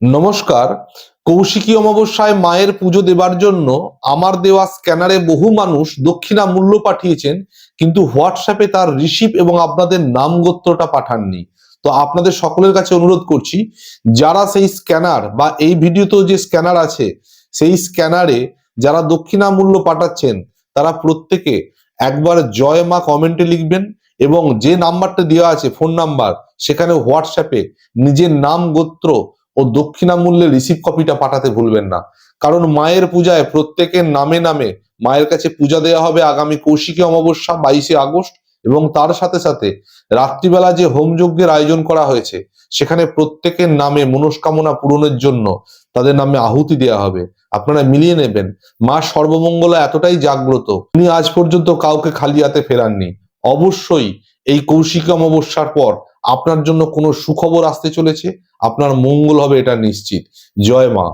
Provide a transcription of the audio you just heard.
নমস্কার। কৌশিকী অমাবস্যায় মায়ের পুজো দেবার জন্য আমার দেওয়া স্ক্যানারে বহু মানুষ দক্ষিণা মূল্য পাঠিয়েছেন, কিন্তু হোয়াটসঅ্যাপে তার রিসিভ এবং আপনাদের নাম গোত্রটা পাঠাননি। তো আপনাদের সকলের কাছে অনুরোধ করছি, যারা সেই স্ক্যানার বা এই ভিডিওতেও যে স্ক্যানার আছে সেই স্ক্যানারে যারা দক্ষিণা মূল্য পাঠাচ্ছেন তারা প্রত্যেকে একবার জয় মা কমেন্টে লিখবেন এবং যে নাম্বারটা দেওয়া আছে ফোন নাম্বার, সেখানে হোয়াটসঅ্যাপে নিজের নাম গোত্র ও দক্ষিণা মূল্যে রিসিভ কপিটা পাঠাতে ভুলবেন না। কারণ মায়ের পূজায় প্রত্যেকের নামে নামে মায়ের কাছে পূজা দেওয়া হবে আগামী কৌশিকী অমাবস্যা 22শে আগস্ট, এবং তার সাথে সাথে রাত্রিবেলা যে হোম যজ্ঞের আয়োজন করা হয়েছে সেখানে প্রত্যেকের নামে মনস্কামনা পূরণের জন্য তাদের নামে আহুতি দেওয়া হবে। আপনারা মিলিয়ে নেবেন। মা সর্বমঙ্গলা এতটাই জাগ্রত, উনি আজ পর্যন্ত কাউকে খালি হাতে ফেরাননি। অবশ্যই এই কৌশিকী অমাবস্যার পর আপনার জন্য কোনো সুখবর আসতে চলেছে, আপনার মঙ্গল হবে, এটা নিশ্চিত। জয় মা।